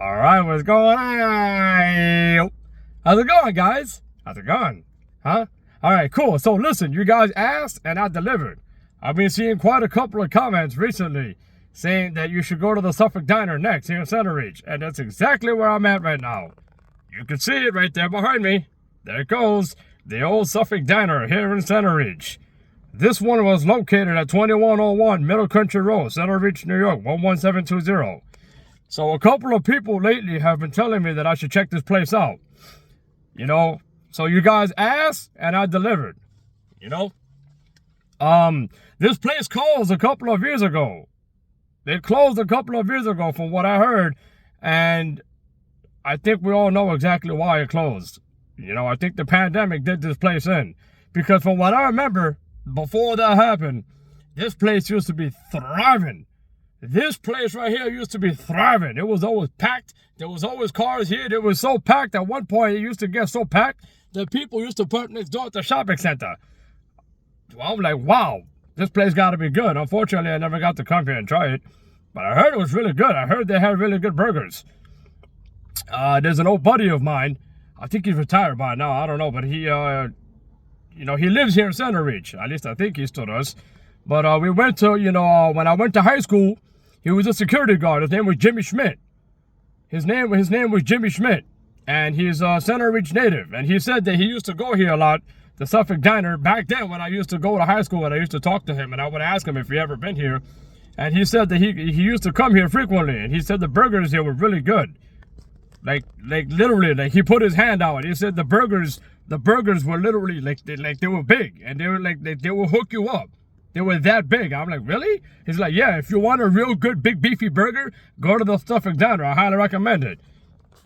All right, what's going on? How's it going, guys? How's it going? Huh? All right, cool. So listen, you guys asked and I delivered. I've been seeing quite a couple of comments recently saying that you should go to the Suffolk Diner next here in Centereach. And that's exactly where I'm at right now. You can see it right there behind me. There it goes. The old Suffolk Diner here in Centereach. This one was located at 2101 Middle Country Road, Centereach, New York, 11720. So a couple of people lately have been telling me that I should check this place out. You know, so you guys asked and I delivered. You know, this place closed a couple of years ago. They closed a couple of years ago from what I heard. And I think we all know exactly why it closed. You know, I think the pandemic did this place in. Because from what I remember, before that happened, this place used to be thriving. This place right here used to be thriving. It was always packed. There was always cars here. It was so packed at one point, it used to get so packed that people used to park next door at the shopping center. Well, I'm like, wow, this place got to be good. Unfortunately, I never got to come here and try it. But I heard it was really good. I heard they had really good burgers. There's an old buddy of mine. I think he's retired by now. I don't know. But he, you know, he lives here in Centereach. At least I think he still does. But we went to, you know, when I went to high school, he was a security guard. His name was Jimmy Schmidt. His name was Jimmy Schmidt. And he's a Centereach native. And he said that he used to go here a lot, the Suffolk Diner, back then when I used to go to high school and I used to talk to him. And I would ask him if he ever been here. And he said that he used to come here frequently. And he said the burgers here were really good. Like literally, like he put his hand out. He said the burgers were literally like they were big. And they were like, they will hook you up. They were that big. I'm like, really? He's like, yeah, if you want a real good, big, beefy burger, go to the Suffolk Diner. I highly recommend it.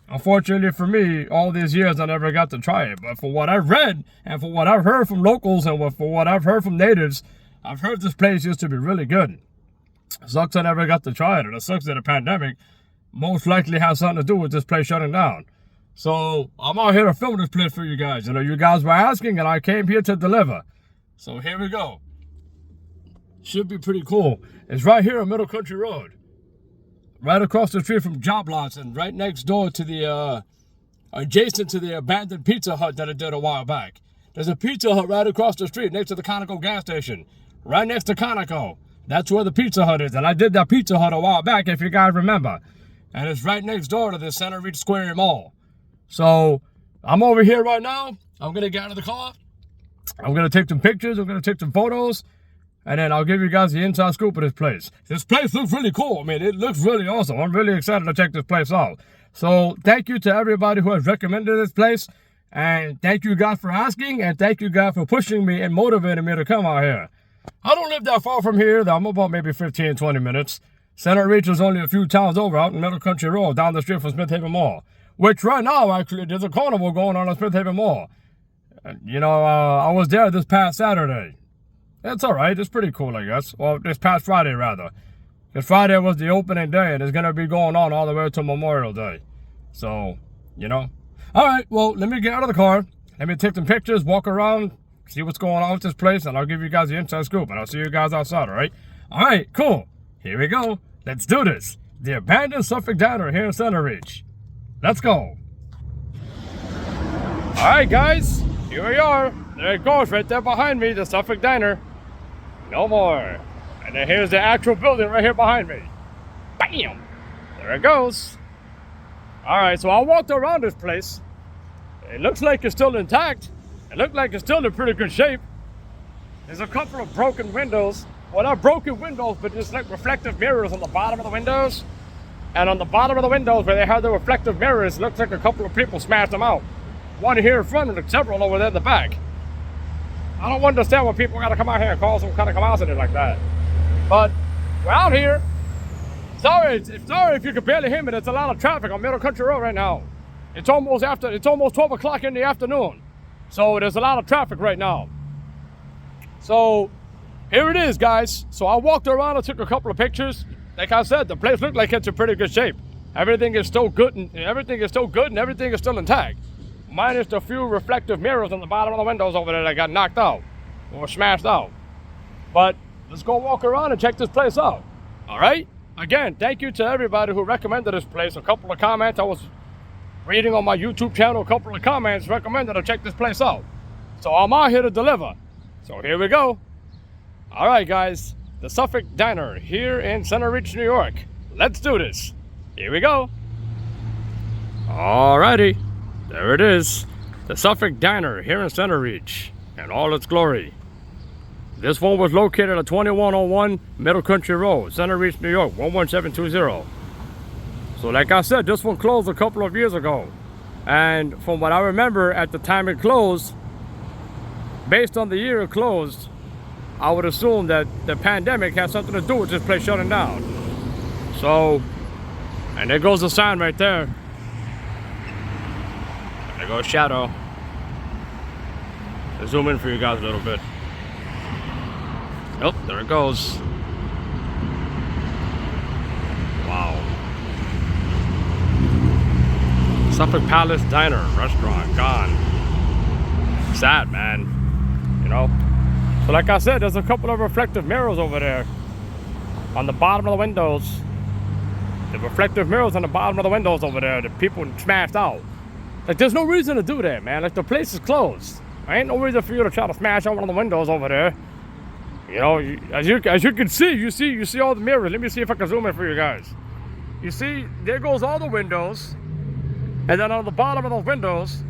Unfortunately for me, all these years, I never got to try it. But for what I've read, and for what I've heard from locals, and for what I've heard from natives, I've heard this place used to be really good. It sucks I never got to try it. And it sucks that the pandemic most likely has something to do with this place shutting down. So I'm out here to film this place for you guys. You know, you guys were asking, and I came here to deliver. So here we go. Should be pretty cool. It's right here on Middle Country Road. Right across the street from Job Lots and right next door to the, adjacent to the abandoned Pizza Hut that I did a while back. There's a Pizza Hut right across the street next to the Conoco gas station. Right next to Conoco. That's where the Pizza Hut is. And I did that Pizza Hut a while back, if you guys remember. And it's right next door to the Centereach Square Mall. So, I'm over here right now. I'm going to get out of the car. I'm going to take some pictures. I'm going to take some photos. And then I'll give you guys the inside scoop of this place. This place looks really cool. I mean, it looks really awesome. I'm really excited to check this place out. So thank you to everybody who has recommended this place. And thank you guys for asking. And thank you guys for pushing me and motivating me to come out here. I don't live that far from here. I'm about maybe 15, 20 minutes. Centereach is only a few towns over out in Middle Country Road, down the street from Smith Haven Mall. Which right now, actually, there's a carnival going on at Smith Haven Mall. You know, I was there this past Saturday. It's all right. It's pretty cool, I guess. Well, this past Friday, rather. Because Friday was the opening day, and it's going to be going on all the way to Memorial Day. So, you know. All right, well, let me get out of the car. Let me take some pictures, walk around, see what's going on with this place, and I'll give you guys the inside scoop, and I'll see you guys outside, all right? All right, cool. Here we go. Let's do this. The abandoned Suffolk Diner here in Centereach. Let's go. All right, guys. Here we are. There it goes, right there behind me, the Suffolk Diner. No more. And then here's the actual building right here behind me. Bam! There it goes. Alright, so I walked around this place. It looks like it's still intact. It looks like it's still in pretty good shape. There's a couple of broken windows. Well, not broken windows, but just like reflective mirrors on the bottom of the windows. And on the bottom of the windows where they have the reflective mirrors, it looks like a couple of people smashed them out. One here in front and several over there in the back. I don't understand why people gotta come out here and cause some kind of animosity like that. But we're out here. Sorry if you can barely hear me. There's a lot of traffic on Middle Country Road right now. It's almost 12 o'clock in the afternoon. So there's a lot of traffic right now. So here it is, guys. So I walked around and took a couple of pictures. Like I said, the place looked like it's in pretty good shape. Everything is still good and everything is still intact. Minus the few reflective mirrors on the bottom of the windows over there that got knocked out or smashed out. But let's go walk around and check this place out. All right? again, thank you to everybody who recommended this place. A couple of comments I was reading on my YouTube channel, a couple of comments recommended I check this place out. So I'm out here to deliver. So here we go. All right, guys, the Suffolk Diner here in Centereach, New York. Let's do this. Here we go. All righty, there it is. The Suffolk Diner here in Centereach in all its glory. This one was located at 2101 Middle Country Road, Centereach, New York, 11720. So like I said, this one closed a couple of years ago. And from what I remember at the time it closed, based on the year it closed, I would assume that the pandemic has something to do with this place shutting down. So, and there goes the sign right there. There goes shadow. I'll zoom in for you guys a little bit. Oh, there it goes. Wow. Suffolk Palace Diner, restaurant, gone. Sad, man. You know? So like I said, there's a couple of reflective mirrors over there on the bottom of the windows. The reflective mirrors on the bottom of the windows over there that people smashed out. Like, there's no reason to do that, man. Like, the place is closed. There ain't no reason for you to try to smash out one of the windows over there. You know, as you can see, you see all the mirrors. Let me see if I can zoom in for you guys. You see, there goes all the windows, and then on the bottom of those windows,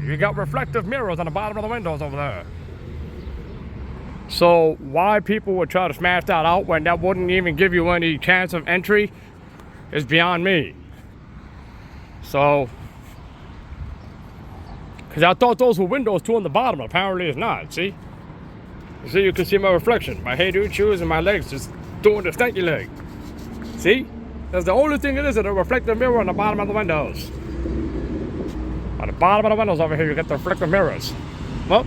you got reflective mirrors on the bottom of the windows over there. So why people would try to smash that out when that wouldn't even give you any chance of entry is beyond me. So, because I thought those were windows too on the bottom. Apparently it's not. See? You see, you can see my reflection. My hey-dude shoes and my legs just doing the stanky leg. See? That's the only thing it is, a reflective mirror on the bottom of the windows. On the bottom of the windows over here, you get the reflective mirrors. Well,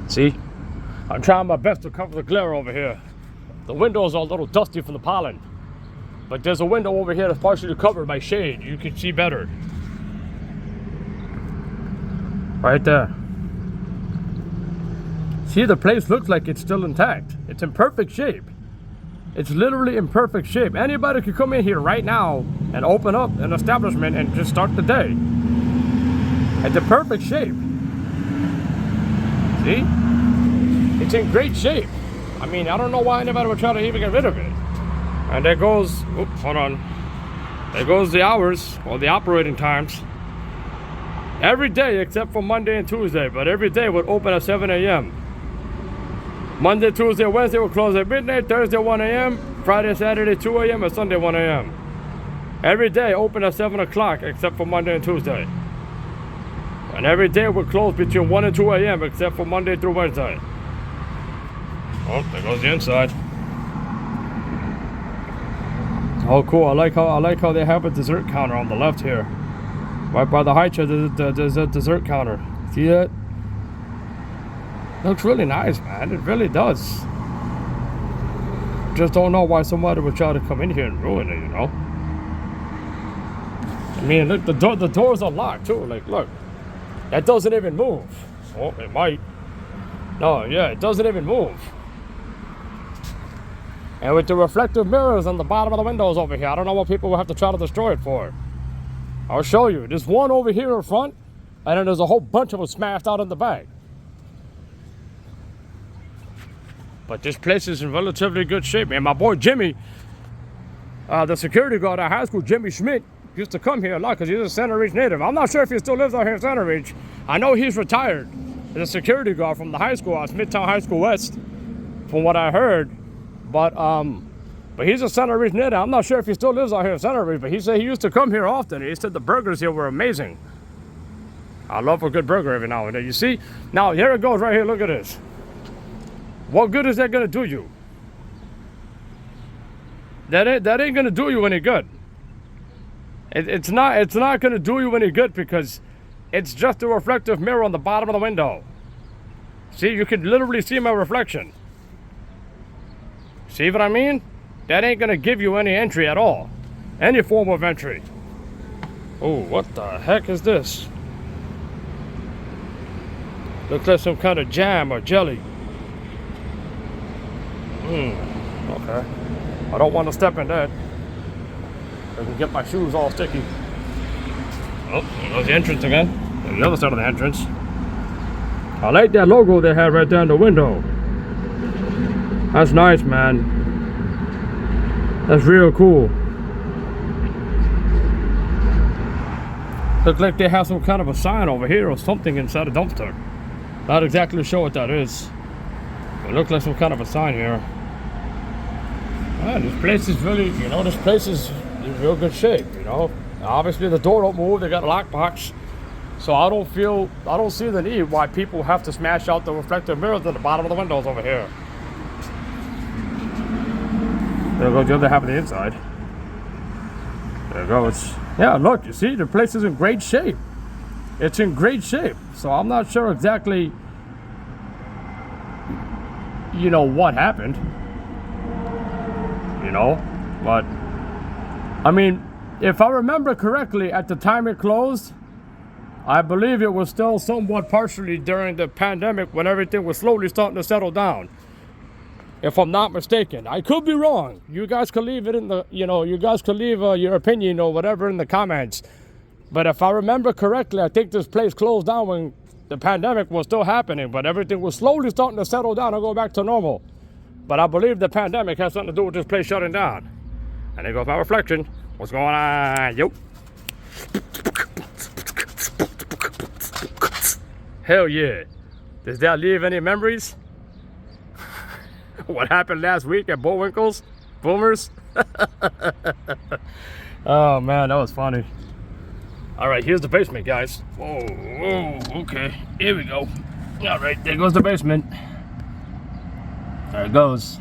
see? I'm trying my best to cover the glare over here. The windows are a little dusty from the pollen. But there's a window over here that's partially covered by shade. You can see better. Right there. See, the place looks like it's still intact. It's in perfect shape. It's literally in perfect shape. Anybody could come in here right now and open up an establishment and just start the day. It's in perfect shape. See? It's in great shape. I mean, I don't know why anybody would try to even get rid of it. And there goes, oops, hold on. There goes the hours, or the operating times. Every day except for Monday and Tuesday, but every day would open at 7 a.m. Monday, Tuesday, Wednesday would close at midnight, Thursday 1 a.m., Friday, Saturday 2 a.m., and Sunday 1 a.m. Every day open at 7 o'clock except for Monday and Tuesday. And every day would close between 1 and 2 a.m. except for Monday through Wednesday. Oh, there goes the inside. Oh, cool. I like how they have a dessert counter on the left here. Right by the high chair, there's a dessert counter. See that? Looks really nice, man. It really does. Just don't know why somebody would try to come in here and ruin it, you know? I mean, look, the doors are locked too. Like, look. That doesn't even move. Oh, it might. No, yeah, it doesn't even move. And with the reflective mirrors on the bottom of the windows over here, I don't know what people will have to try to destroy it for. I'll show you. There's one over here in front, and then there's a whole bunch of them smashed out in the back. But this place is in relatively good shape, man. My boy Jimmy, the security guard at high school, Jimmy Schmidt, used to come here a lot because he's a Centereach native. I'm not sure if he still lives out here in Centereach. I know he's retired as a security guard from the high school, Midtown High School West, from what I heard. But he's a Centereach native. I'm not sure if he still lives out here in Centereach, but he said he used to come here often. He said the burgers here were amazing. I love a good burger every now and then. You see? Now, here it goes right here. Look at this. What good is that going to do you? That ain't going to do you any good. It's not going to do you any good because it's just a reflective mirror on the bottom of the window. See, you can literally see my reflection. See what I mean? That ain't going to give you any entry at all. Any form of entry. Oh, what the heck is this? Looks like some kind of jam or jelly. Okay. I don't want to step in that. I can get my shoes all sticky. Oh, there goes the entrance again. There's the other side of the entrance. I like that logo they have right there in the window. That's nice, man. That's real cool. Looks like they have some kind of a sign over here or something inside a dumpster. Not exactly sure what that is. It looks like some kind of a sign here. Man, this place is really, this place is in real good shape, Obviously the door don't move, they got a lockbox. So I don't see the need why people have to smash out the reflective mirrors at the bottom of the windows over here. There goes the other half of the inside. There it goes. Yeah, look, you see, the place is in great shape. It's in great shape. So I'm not sure exactly, what happened. But, I mean, if I remember correctly, at the time it closed, I believe it was still somewhat partially during the pandemic when everything was slowly starting to settle down. If I'm not mistaken, I could be wrong. You guys can leave it in the, you guys can leave your opinion or whatever in the comments. But if I remember correctly, I think this place closed down when the pandemic was still happening, but everything was slowly starting to settle down and go back to normal. But I believe the pandemic has something to do with this place shutting down. And there goes my reflection. What's going on? Yo. Hell yeah. Does that leave any memories? What happened last week at Bullwinkle's? Boomers? Oh man, that was funny. Alright, here's the basement, guys. Whoa, okay. Here we go. Alright, there goes the basement. There it goes.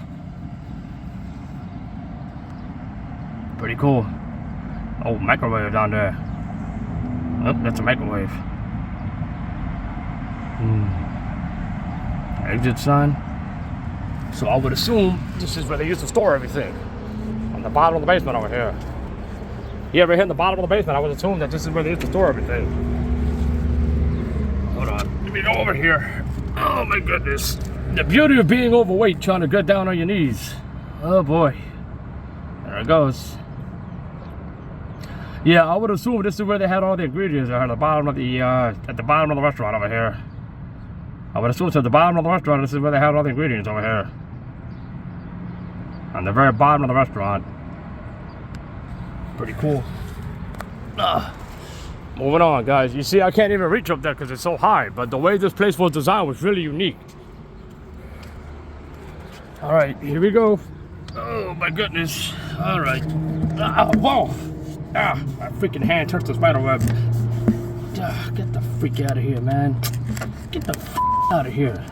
Pretty cool. Oh, microwave down there. Oh, that's a microwave. Exit sign. So I would assume this is where they used to store everything. On the bottom of the basement over here. Yeah, right here in the bottom of the basement, I would assume that this is where they used to store everything. Hold on, let me go over here. Oh my goodness. The beauty of being overweight, trying to get down on your knees. Oh boy. There it goes. Yeah, I would assume this is where they had all the ingredients at the bottom of the restaurant over here. I would assume it's at the bottom of the restaurant, this is where they had all the ingredients over here. On the very bottom of the restaurant. Pretty cool. Moving on, guys. You see, I can't even reach up there because it's so high, but the way this place was designed was really unique. All right, here we go. Oh my goodness. All right. Whoa. My freaking hand touched the spider web. Get the freak out of here, man. Get the out of here.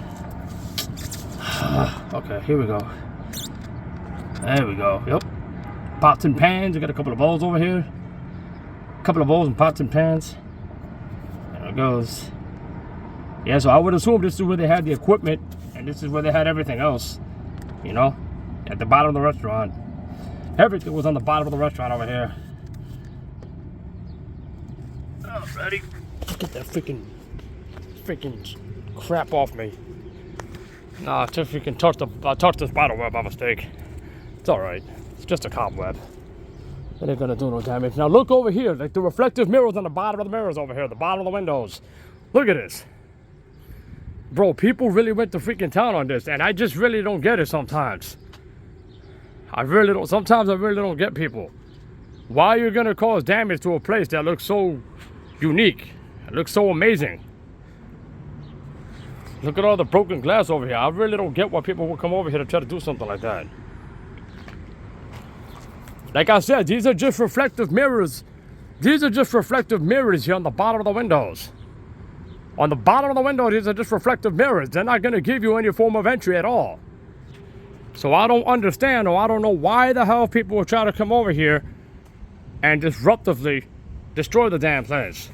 Okay, here we go. There we go. Yep. Pots and pans. We got a couple of bowls over here. A couple of bowls and pots and pans. There it goes. Yeah, so I would assume this is where they had the equipment, and this is where they had everything else. At the bottom of the restaurant. Everything was on the bottom of the restaurant over here. Alrighty. Get that freaking crap off me. Nah, I just freaking touched the spider web by mistake. It's alright. It's just a cobweb. It ain't gonna do no damage. Now look over here, like the reflective mirrors on the bottom of the mirrors over here, the bottom of the windows. Look at this. Bro, people really went to freaking town on this, and I just really don't get it sometimes. Sometimes I really don't get people. Why are you gonna cause damage to a place that looks so unique? It looks so amazing. Look at all the broken glass over here. I really don't get why people will come over here to try to do something like that. Like I said, these are just reflective mirrors. These are just reflective mirrors here on the bottom of the windows. On the bottom of the window, these are just reflective mirrors. They're not going to give you any form of entry at all. So I don't understand, or I don't know why the hell people will try to come over here and disruptively destroy the damn place.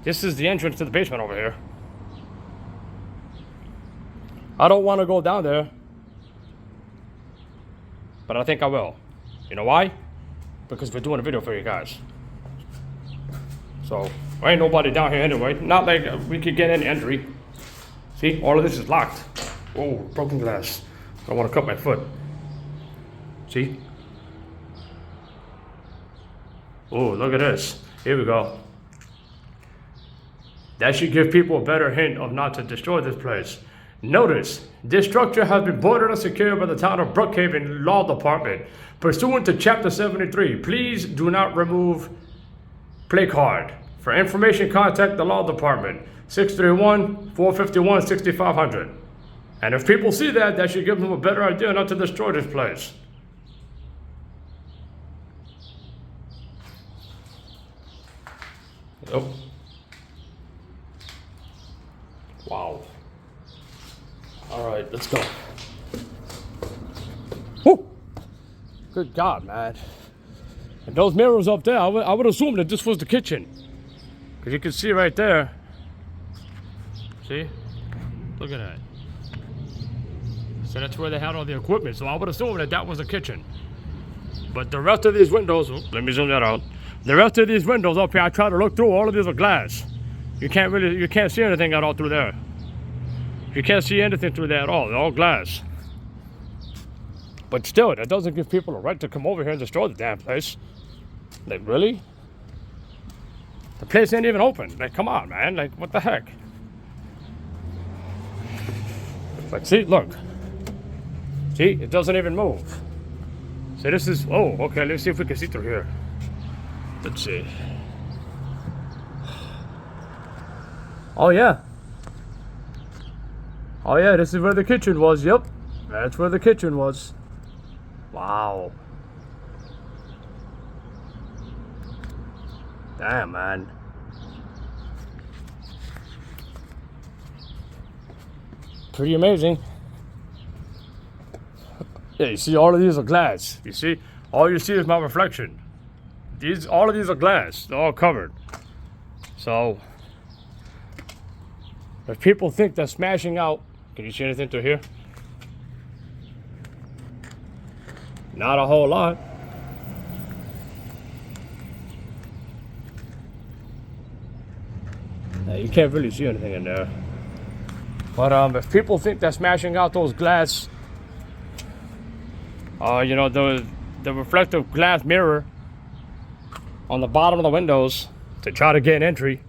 This is the entrance to the basement over here. I don't want to go down there, but I think I will. You know why? Because we're doing a video for you guys. So ain't nobody down here anyway. Not like we could get any entry. See, all of this is locked. Oh, broken glass. I don't want to cut my foot. See? Oh, look at this. Here we go. That should give people a better hint of not to destroy this place. Notice, this structure has been boarded and secured by the town of Brookhaven Law Department. Pursuant to Chapter 73, please do not remove placard. For information, contact the Law Department, 631-451-6500. And if people see that, that should give them a better idea not to destroy this place. Oh. Wow. All right, let's go. Woo! Good God, man. And those mirrors up there, I would assume that this was the kitchen. Because you can see right there. See? Look at that. So that's where they had all the equipment. So I would assume that that was the kitchen. But the rest of these windows, let me zoom that out. The rest of these windows up here, I try to look through, all of these are glass. You can't see anything at all through there. You can't see anything through there at all. They're all glass. But still, that doesn't give people a right to come over here and destroy the damn place. Like, really? The place ain't even open. Like, come on, man. Like, what the heck? Like, see, look. See, it doesn't even move. So this is, oh, okay, let's see if we can see through here. Let's see. Oh, yeah. Oh, yeah, this is where the kitchen was. Yep, that's where the kitchen was. Wow. Damn, man. Pretty amazing. Yeah, you see, all of these are glass. You see, all you see is my reflection. All of these are glass. They're all covered. So, if people think they're smashing out, can you see anything through here? Not a whole lot. You can't really see anything in there. But if people think they're smashing out those glass, you know, the reflective glass mirror on the bottom of the windows to try to get an entry,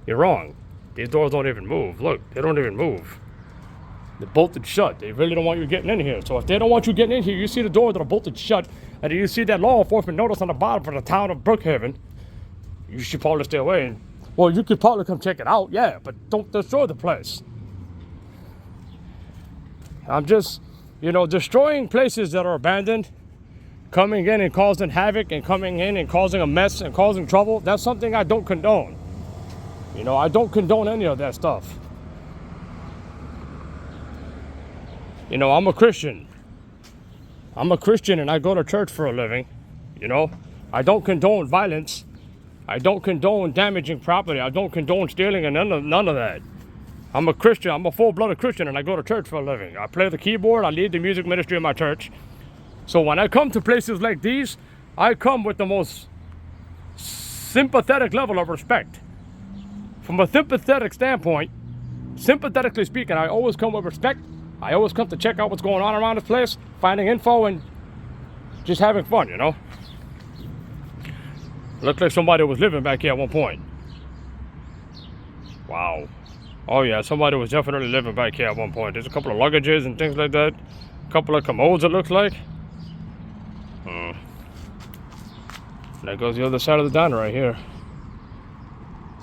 you're wrong. These doors don't even move. Look, they don't even move. They're bolted shut. They really don't want you getting in here. So if they don't want you getting in here, you see the doors that are bolted shut, and you see that law enforcement notice on the bottom for the town of Brookhaven, you should probably stay away. And, well, you could probably come check it out, yeah, but don't destroy the place. I'm just, you know, destroying places that are abandoned, coming in and causing havoc and coming in and causing a mess and causing trouble, that's something I don't condone. You know, I don't condone any of that stuff. You know, I'm a Christian. I'm a Christian and I go to church for a living. You know, I don't condone violence. I don't condone damaging property. I don't condone stealing and none of that. I'm a Christian. I'm a full-blooded Christian and I go to church for a living. I play the keyboard. I lead the music ministry in my church. So when I come to places like these, I come with the most sympathetic level of respect. From a sympathetic standpoint, sympathetically speaking, I always come with respect. I always come to check out what's going on around this place, finding info and just having fun, you know? Looks like somebody was living back here at one point. Wow. Oh yeah, somebody was definitely living back here at one point. There's a couple of luggages and things like that. A couple of commodes, it looks like. That goes the other side of the diner right here.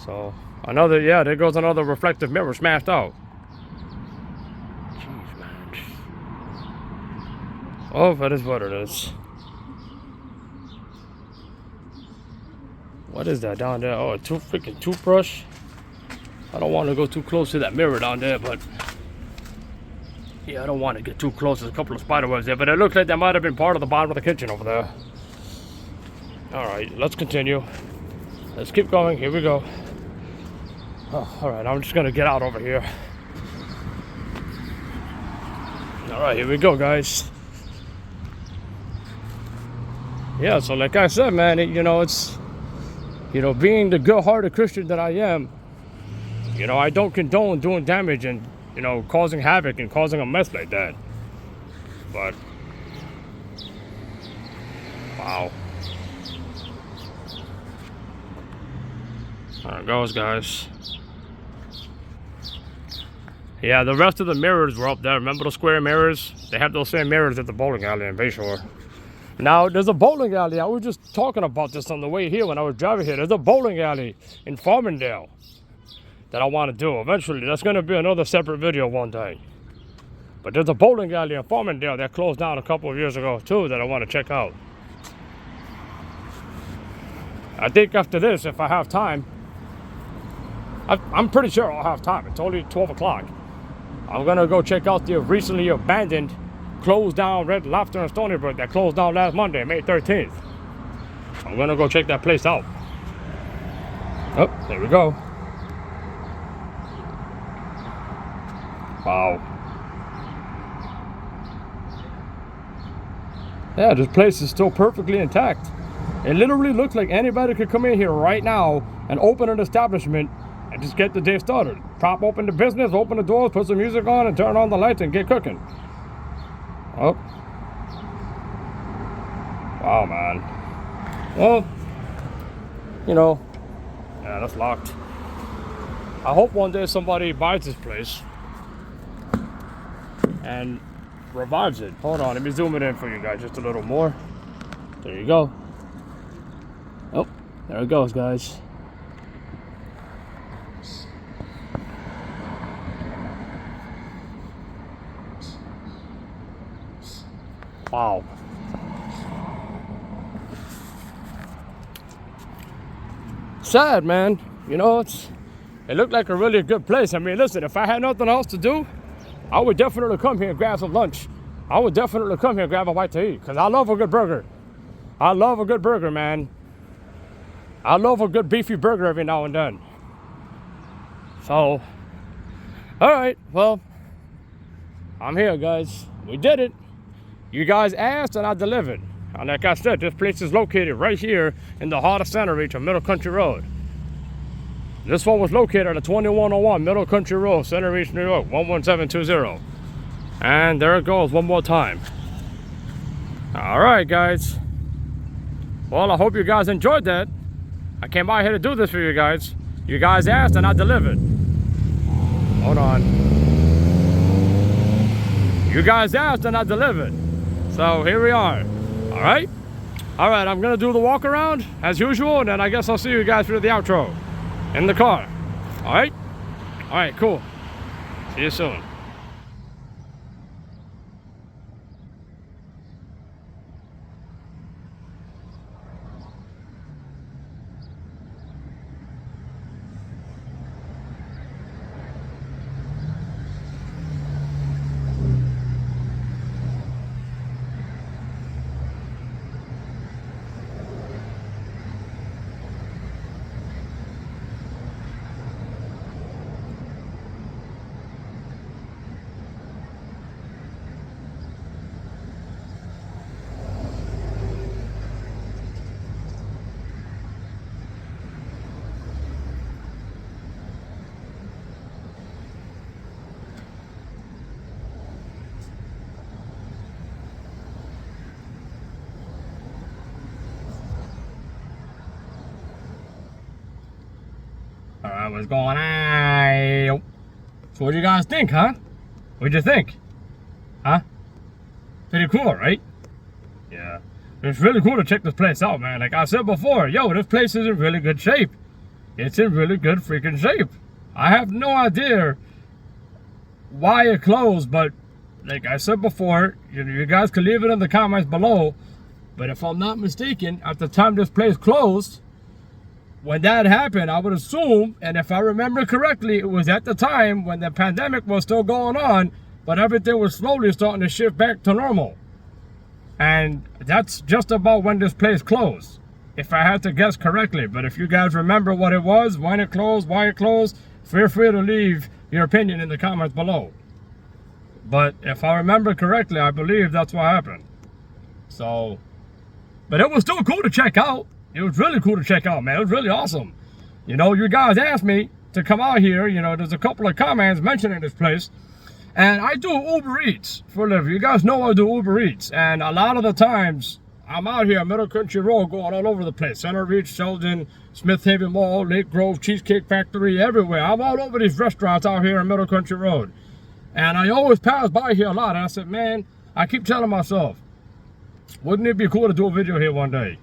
So, another, yeah, there goes another reflective mirror smashed out. Jeez, man. Oh, that is what it is. What is that down there? Oh, a freaking toothbrush. I don't want to go too close to that mirror down there, but yeah, I don't want to get too close. There's a couple of spider webs there, but it looks like that might have been part of the bottom of the kitchen over there. All right, let's continue. Let's keep going. Here we go. Oh, all right, I'm just gonna get out over here. All right, here we go, guys. Yeah, so like I said, man, you know, it's you know, being the good-hearted Christian that I am, you know, I don't condone doing damage and, you know, causing havoc and causing a mess like that. But, wow. There it goes, guys. Yeah, the rest of the mirrors were up there. Remember the square mirrors? They have those same mirrors at the bowling alley in Bayshore. Now, there's a bowling alley. I was just talking about this on the way here when I was driving here. There's a bowling alley in Farmingdale that I want to do eventually. That's going to be another separate video one day. But there's a bowling alley in Farmingdale that closed down a couple of years ago too that I want to check out. I think after this, if I have time, I'm pretty sure I'll have time. It's only 12 o'clock. I'm going to go check out the recently abandoned, closed down Red Lobster in Stony Brook that closed down last Monday, May 13th. I'm going to go check that place out. Oh, there we go. Wow. Yeah, this place is still perfectly intact. It literally looks like anybody could come in here right now and open an establishment and just get the day started. Prop open the business, open the doors, put some music on, and turn on the lights and get cooking. Oh. Wow, man. Well, you know, yeah, that's locked. I hope one day somebody buys this place and revives it. Hold on, let me zoom it in for you guys just a little more. There you go. Oh, there it goes, guys. Wow. Sad, man. You know, it looked like a really good place. I mean, listen, if I had nothing else to do, I would definitely come here and grab some lunch. I would definitely come here and grab a bite to eat, because I love a good burger. I love a good burger, man. I love a good beefy burger every now and then. So, all right, well, I'm here, guys. We did it. You guys asked and I delivered. And like I said, this place is located right here in the heart of Centereach on Middle Country Road. This one was located at 2101 Middle Country Road, Centereach, New York, 11720. And there it goes one more time. All right, guys. Well, I hope you guys enjoyed that. I came by here to do this for you guys. You guys asked and I delivered. Hold on. You guys asked and I delivered. So here we are. All right. All right, I'm going to do the walk around as usual, and then I guess I'll see you guys for the outro in the car. All right. All right, cool. See you soon. Alright, what's going on? So what do you guys think, huh? What'd you think? Huh? Pretty cool, right? Yeah. It's really cool to check this place out, man. Like I said before, yo, this place is in really good shape. It's in really good freaking shape. I have no idea why it closed, but like I said before, you guys can leave it in the comments below. But if I'm not mistaken, at the time this place closed, when that happened, I would assume, and if I remember correctly, it was at the time when the pandemic was still going on, but everything was slowly starting to shift back to normal. And that's just about when this place closed, if I had to guess correctly. But if you guys remember what it was, when it closed, why it closed, feel free to leave your opinion in the comments below. But if I remember correctly, I believe that's what happened. So, but it was still cool to check out. It was really cool to check out, man. It was really awesome. You know, you guys asked me to come out here. You know, there's a couple of comments mentioning this place. And I do Uber Eats for a living. You guys know I do Uber Eats. And a lot of the times, I'm out here on Middle Country Road going all over the place. Centereach, Sheldon, Smith Haven Mall, Lake Grove, Cheesecake Factory, everywhere. I'm all over these restaurants out here on Middle Country Road. And I always pass by here a lot. And I said, man, I keep telling myself, wouldn't it be cool to do a video here one day?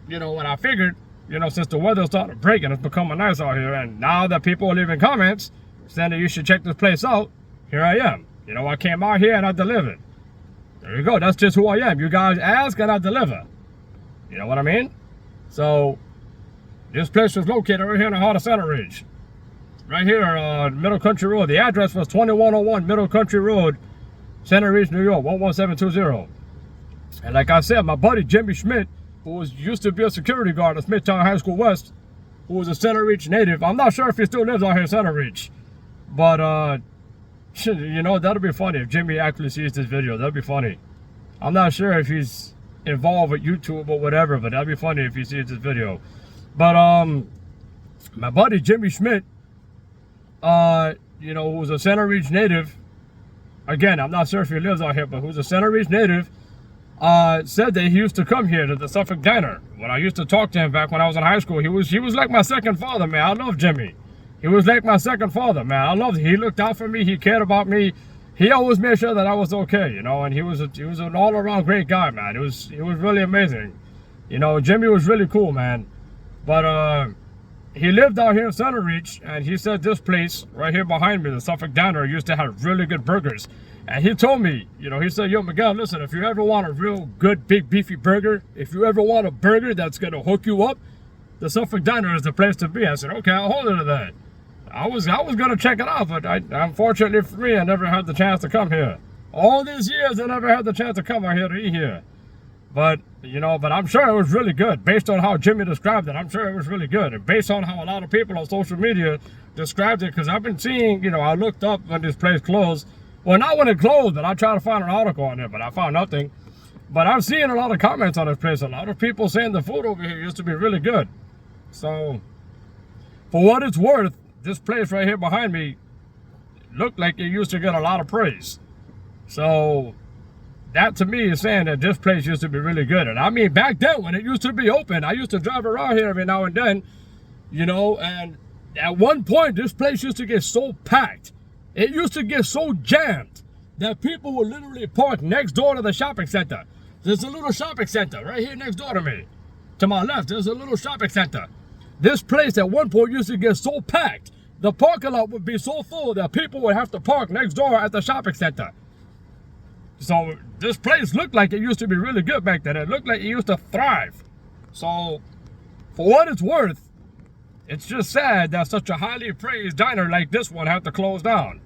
You know, when I figured, you know, since the weather started breaking, it's becoming nice out here. And now that people are leaving comments saying that you should check this place out, here I am. You know, I came out here and I delivered. There you go. That's just who I am. You guys ask and I deliver. You know what I mean? So, this place was located right here in the heart of Centereach. Right here on Middle Country Road. The address was 2101 Middle Country Road, Centereach, New York, 11720. And like I said, my buddy Jimmy Schmidt, who used to be a security guard at Smithtown High School West, who was a Centereach native. I'm not sure if he still lives out here in Centereach. But, you know, that'll be funny if Jimmy actually sees this video. That'll be funny. I'm not sure if he's involved with YouTube or whatever, but that'll be funny if he sees this video. But, my buddy Jimmy Schmidt, you know, who's a Centereach native. Again, I'm not sure if he lives out here, but who's a Centereach native, said that he used to come here to the Suffolk Diner. When I used to talk to him back when I was in high school, he was like my second father, man. I love Jimmy. He was like my second father, man. I loved him. He looked out for me. He cared about me. He always made sure that I was okay, you know. And he was an all-around great guy, man. It was really amazing. You know, Jimmy was really cool, man. But he lived out here in Centereach, and he said this place right here behind me, the Suffolk Diner, used to have really good burgers. And he told me, you know, he said, yo, Miguel, listen, if you ever want a real good, big, beefy burger, if you ever want a burger that's going to hook you up, the Suffolk Diner is the place to be. I said, okay, I'll hold you to that. I was going to check it out, but unfortunately for me, I never had the chance to come here. All these years, I never had the chance to come out here to eat here. But, you know, but I'm sure it was really good. Based on how Jimmy described it, I'm sure it was really good. And based on how a lot of people on social media described it, because I've been seeing, you know, I looked up when this place closed. Well, not when it closed, but I tried to find an article on it, but I found nothing. But I'm seeing a lot of comments on this place. A lot of people saying the food over here used to be really good. So, for what it's worth, this place right here behind me looked like it used to get a lot of praise. So, that to me is saying that this place used to be really good. And I mean, back then when it used to be open, I used to drive around here every now and then, you know, and at one point this place used to get so packed. It used to get so jammed that people would literally park next door to the shopping center. There's a little shopping center right here next door to me. To my left, there's a little shopping center. This place at one point used to get so packed, the parking lot would be so full that people would have to park next door at the shopping center. So this place looked like it used to be really good back then. It looked like it used to thrive. So for what it's worth, it's just sad that such a highly praised diner like this one had to close down.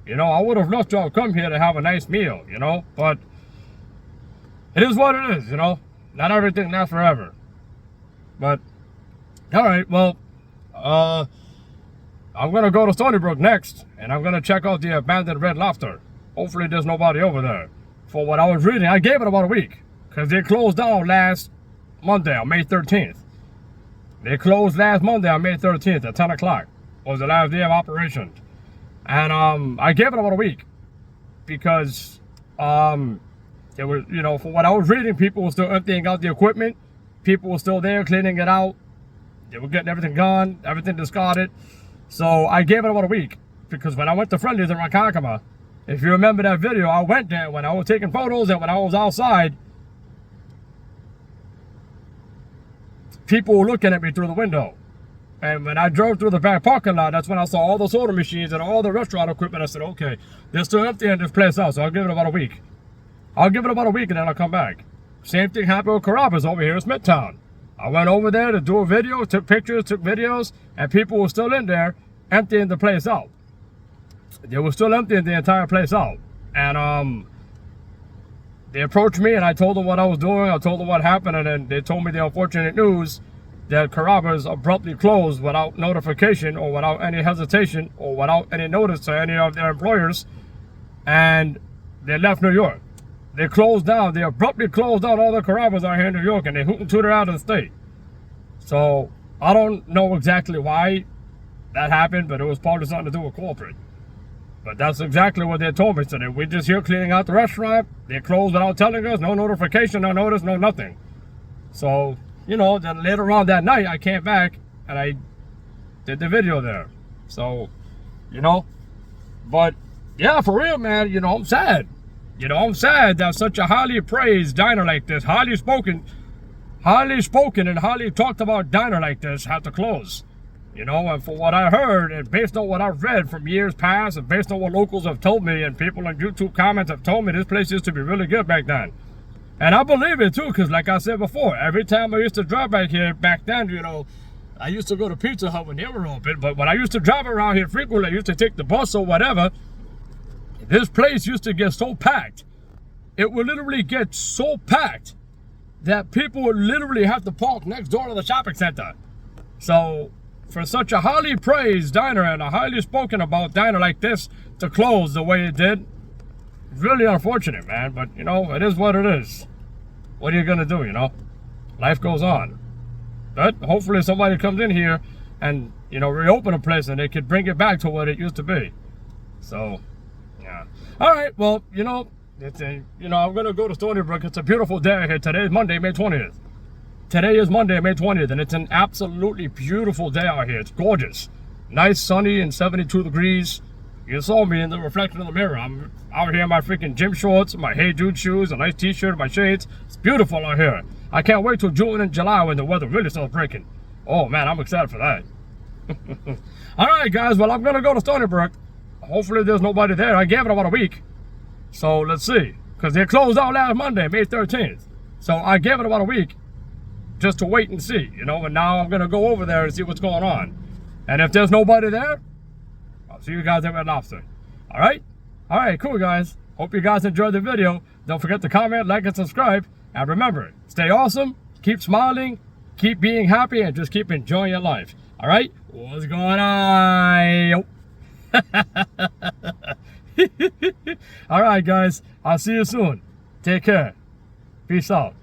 You know, I would have loved to have come here to have a nice meal, you know, but it is what it is, you know. Not everything lasts forever. But, all right, well, I'm going to go to Stony Brook next, and I'm going to check out the abandoned Red Lobster. Hopefully there's nobody over there. For what I was reading, I gave it about a week, because they closed down last Monday on May 13th. They closed last Monday on May 13th at 10 o'clock. Was the last day of operation. And I gave it about a week, because it was, you know, for what I was reading, people were still emptying out the equipment. People were still there cleaning it out. They were getting everything gone, everything discarded. So I gave it about a week, because when I went to Friendly's in Ronkonkoma, if you remember that video, I went there when I was taking photos and when I was outside, people were looking at me through the window. And when I drove through the back parking lot, that's when I saw all the soda machines and all the restaurant equipment. I said, okay, they're still emptying this place out, so I'll give it about a week. I'll give it about a week and then I'll come back. Same thing happened with Carrabba's over here in Smithtown. I went over there to do a video, took pictures, took videos, and people were still in there emptying the place out. They were still emptying the entire place out. And they approached me and I told them what I was doing. I told them what happened, and then they told me the unfortunate news that Carrabba's abruptly closed without notification or without any hesitation or without any notice to any of their employers, and they left New York. they closed down. They abruptly closed down all the carrabas out here in New York, and they hoot and tooted out of the state. So I don't know exactly why that happened, but it was probably something to do with corporate. But that's exactly what they told me. So we're just here cleaning out the restaurant. They closed without telling us. No notification, no notice, no nothing. So, you know, then later on that night, I came back and I did the video there. So, you know, but yeah, for real, man, you know, I'm sad. You know, I'm sad that such a highly praised diner like this, highly spoken and highly talked about diner like this had to close. You know, and for what I heard, and based on what I've read from years past, and based on what locals have told me, and people on YouTube comments have told me, this place used to be really good back then. And I believe it too, because like I said before, every time I used to drive back here, back then, you know, I used to go to Pizza Hut when they were open, but when I used to drive around here frequently, I used to take the bus or whatever, this place used to get so packed. It would literally get so packed that people would literally have to park next door to the shopping center. So, for such a highly praised diner and a highly spoken about diner like this to close the way it did, really unfortunate, man. But, you know, it is what it is. What are you going to do, you know? Life goes on. But hopefully somebody comes in here and, you know, reopen a place and they could bring it back to what it used to be. So, yeah. All right, well, you know, I'm going to go to Stony Brook. It's a beautiful day here. Today is Monday, May 20th. Today is Monday, May 20th, and it's an absolutely beautiful day out here. It's gorgeous. Nice, sunny, and 72 degrees. You saw me in the reflection of the mirror. I'm out here in my freaking gym shorts, my Hey Dude shoes, a nice t-shirt, my shades. It's beautiful out here. I can't wait till June and July when the weather really starts breaking. Oh, man, I'm excited for that. All right, guys, well, I'm going to go to Stony Brook. Hopefully there's nobody there. I gave it about a week. So let's see. Because they closed out last Monday, May 13th. So I gave it about a week just to wait and see, you know, and now I'm going to go over there and see what's going on. And if there's nobody there, I'll see you guys at Red Lobster. All right? All right, cool, guys. Hope you guys enjoyed the video. Don't forget to comment, like, and subscribe. And remember, stay awesome, keep smiling, keep being happy, and just keep enjoying your life. All right? What's going on? All right, guys. I'll see you soon. Take care. Peace out.